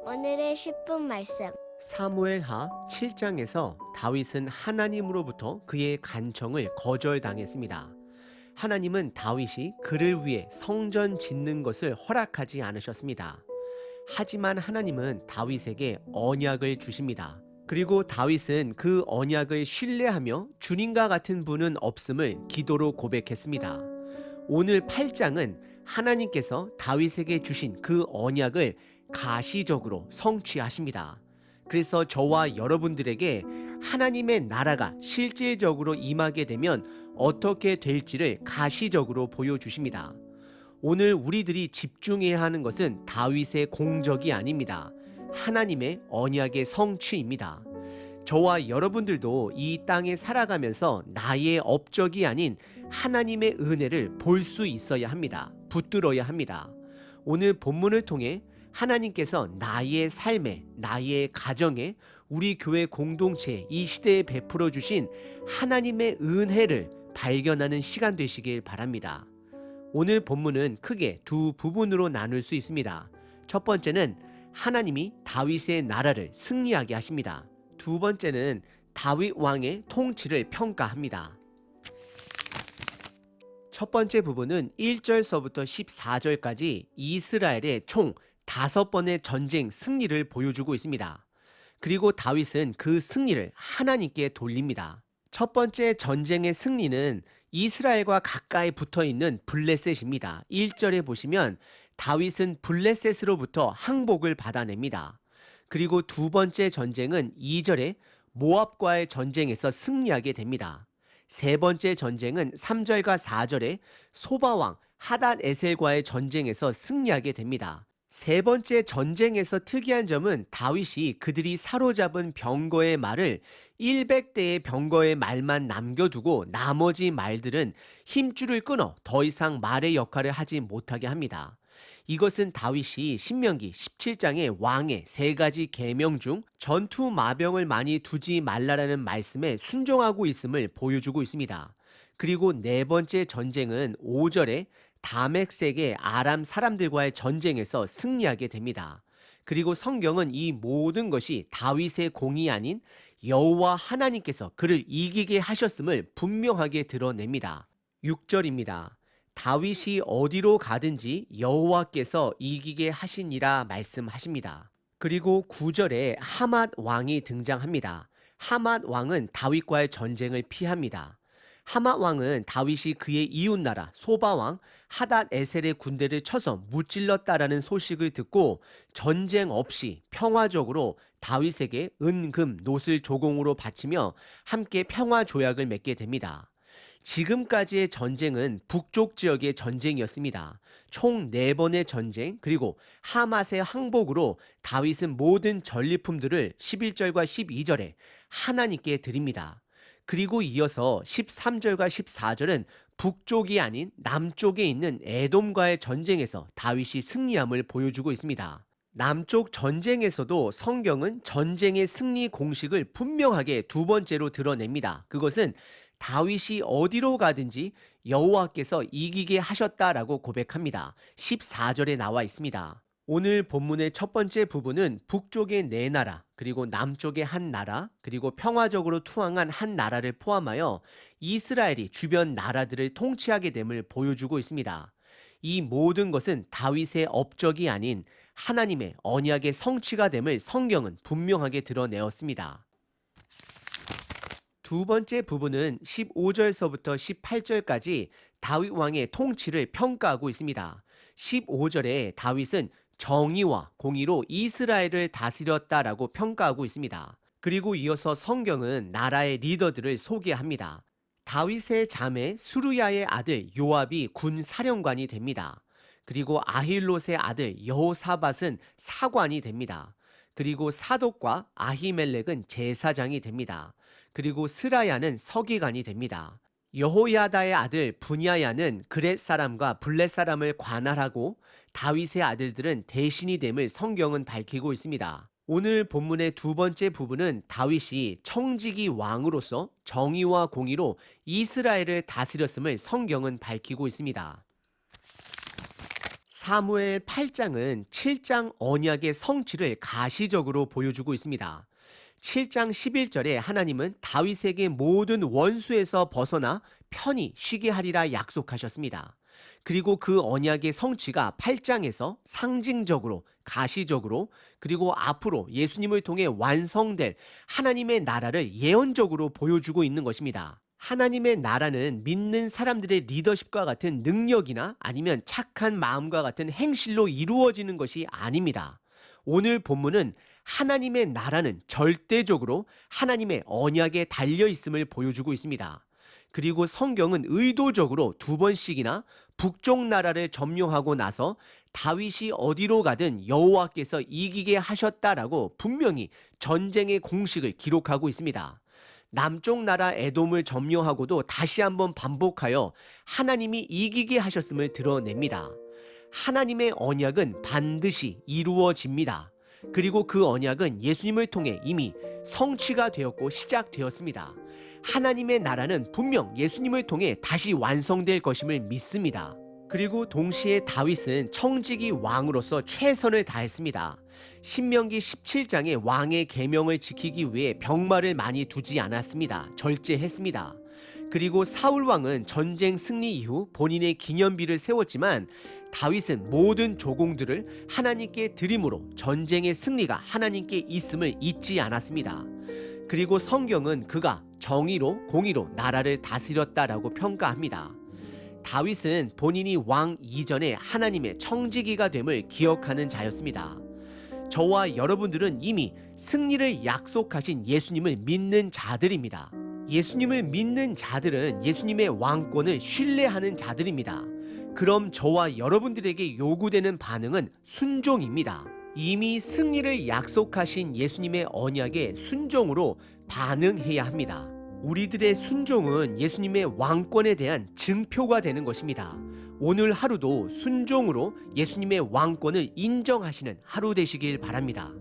오늘의 10분 말씀. 사무엘하 7장에서 다윗은 하나님으로부터 그의 간청을 거절당했습니다. 하나님은 다윗이 그를 위해 성전 짓는 것을 허락하지 않으셨습니다. 하지만 하나님은 다윗에게 언약을 주십니다. 그리고 다윗은 그 언약을 신뢰하며 주님과 같은 분은 없음을 기도로 고백했습니다. 오늘 8장은 하나님께서 다윗에게 주신 그 언약을 가시적으로 성취하십니다. 그래서 저와 여러분들에게 하나님의 나라가 실질적으로 임하게 되면 어떻게 될지를 가시적으로 보여주십니다. 오늘 우리들이 집중해야 하는 것은 다윗의 공적이 아닙니다. 하나님의 언약의 성취입니다. 저와 여러분들도 이 땅에 살아가면서 나의 업적이 아닌 하나님의 은혜를 볼 수 있어야 합니다. 붙들어야 합니다. 오늘 본문을 통해 하나님께서 나의 삶에, 나의 가정에, 우리 교회 공동체에 이 시대에 베풀어 주신 하나님의 은혜를 발견하는 시간 되시길 바랍니다. 오늘 본문은 크게 두 부분으로 나눌 수 있습니다. 첫 번째는 하나님이 다윗의 나라를 승리하게 하십니다. 두 번째는 다윗 왕의 통치를 평가합니다. 첫 번째 부분은 1절서부터 14절까지 이스라엘의 총 5번의 전쟁 승리를 보여주고 있습니다. 그리고 다윗은 그 승리를 하나님께 돌립니다. 첫 번째 전쟁의 승리는 이스라엘과 가까이 붙어있는 블레셋입니다. 1절에 보시면 다윗은 블레셋으로부터 항복을 받아냅니다. 그리고 두 번째 전쟁은 2절에 모압과의 전쟁에서 승리하게 됩니다. 세 번째 전쟁은 3절과 4절에 소바왕 하닷 에셀과의 전쟁에서 승리하게 됩니다. 세 번째 전쟁에서 특이한 점은 다윗이 그들이 사로잡은 병거의 말을 100대의 병거의 말만 남겨두고 나머지 말들은 힘줄을 끊어 더 이상 말의 역할을 하지 못하게 합니다. 이것은 다윗이 신명기 17장의 왕의 3가지 계명 중 전투 마병을 많이 두지 말라라는 말씀에 순종하고 있음을 보여주고 있습니다. 그리고 네 번째 전쟁은 5절에 다멕색의 아람 사람들과의 전쟁에서 승리하게 됩니다. 그리고 성경은 이 모든 것이 다윗의 공이 아닌 여호와 하나님께서 그를 이기게 하셨음을 분명하게 드러냅니다. 6절입니다. 다윗이 어디로 가든지 여호와께서 이기게 하시니라 말씀하십니다. 그리고 9절에 하맛 왕이 등장합니다. 하맛 왕은 다윗과의 전쟁을 피합니다. 하맛 왕은 다윗이 그의 이웃나라 소바왕 하닷 에셀의 군대를 쳐서 무찔렀다라는 소식을 듣고 전쟁 없이 평화적으로 다윗에게 은, 금, 놋을 조공으로 바치며 함께 평화 조약을 맺게 됩니다. 지금까지의 전쟁은 북쪽 지역의 전쟁이었습니다. 총 4번의 전쟁 그리고 하맛의 항복으로 다윗은 모든 전리품들을 11절과 12절에 하나님께 드립니다. 그리고 이어서 13절과 14절은 북쪽이 아닌 남쪽에 있는 에돔과의 전쟁에서 다윗이 승리함을 보여주고 있습니다. 남쪽 전쟁에서도 성경은 전쟁의 승리 공식을 분명하게 두 번째로 드러냅니다. 그것은 다윗이 어디로 가든지 여호와께서 이기게 하셨다라고 고백합니다. 14절에 나와 있습니다. 오늘 본문의 첫 번째 부분은 북쪽의 4나라, 그리고 남쪽의 한 나라, 그리고 평화적으로 투항한 한 나라를 포함하여 이스라엘이 주변 나라들을 통치하게 됨을 보여주고 있습니다. 이 모든 것은 다윗의 업적이 아닌 하나님의 언약의 성취가 됨을 성경은 분명하게 드러내었습니다. 두 번째 부분은 15절서부터 18절까지 다윗 왕의 통치를 평가하고 있습니다. 15절에 다윗은 정의와 공의로 이스라엘을 다스렸다라고 평가하고 있습니다. 그리고 이어서 성경은 나라의 리더들을 소개합니다. 다윗의 자매 수르야의 아들 요압이 군 사령관이 됩니다. 그리고 아힐롯의 아들 여호사밧은 사관이 됩니다. 그리고 사독과 아히멜렉은 제사장이 됩니다. 그리고 스라야는 서기관이 됩니다. 여호야다의 아들 분야야는 그렛 사람과 블렛 사람을 관할하고 다윗의 아들들은 대신이 됨을 성경은 밝히고 있습니다. 오늘 본문의 두 번째 부분은 다윗이 청지기 왕으로서 정의와 공의로 이스라엘을 다스렸음을 성경은 밝히고 있습니다. 사무엘 8장은 7장 언약의 성취를 가시적으로 보여주고 있습니다. 7장 11절에 하나님은 다윗에게 모든 원수에서 벗어나 편히 쉬게 하리라 약속하셨습니다. 그리고 그 언약의 성취가 8장에서 상징적으로, 가시적으로, 그리고 앞으로 예수님을 통해 완성될 하나님의 나라를 예언적으로 보여주고 있는 것입니다. 하나님의 나라는 믿는 사람들의 리더십과 같은 능력이나 아니면 착한 마음과 같은 행실로 이루어지는 것이 아닙니다. 오늘 본문은 하나님의 나라는 절대적으로 하나님의 언약에 달려 있음을 보여주고 있습니다. 그리고 성경은 의도적으로 2번씩이나 북쪽 나라를 점령하고 나서 다윗이 어디로 가든 여호와께서 이기게 하셨다라고 분명히 전쟁의 공식을 기록하고 있습니다. 남쪽 나라 에돔을 점령하고도 다시 한번 반복하여 하나님이 이기게 하셨음을 드러냅니다. 하나님의 언약은 반드시 이루어집니다. 그리고 그 언약은 예수님을 통해 이미 성취가 되었고 시작되었습니다. 하나님의 나라는 분명 예수님을 통해 다시 완성될 것임을 믿습니다. 그리고 동시에 다윗은 청지기 왕으로서 최선을 다했습니다. 신명기 17장의 왕의 계명을 지키기 위해 병마를 많이 두지 않았습니다. 절제했습니다. 그리고 사울 왕은 전쟁 승리 이후 본인의 기념비를 세웠지만 다윗은 모든 조공들을 하나님께 드림으로 전쟁의 승리가 하나님께 있음을 잊지 않았습니다. 그리고 성경은 그가 정의로 공의로 나라를 다스렸다라고 평가합니다. 다윗은 본인이 왕 이전에 하나님의 청지기가 됨을 기억하는 자였습니다. 저와 여러분들은 이미 승리를 약속하신 예수님을 믿는 자들입니다. 예수님을 믿는 자들은 예수님의 왕권을 신뢰하는 자들입니다. 그럼 저와 여러분들에게 요구되는 반응은 순종입니다. 이미 승리를 약속하신 예수님의 언약에 순종으로 반응해야 합니다. 우리들의 순종은 예수님의 왕권에 대한 증표가 되는 것입니다. 오늘 하루도 순종으로 예수님의 왕권을 인정하시는 하루 되시길 바랍니다.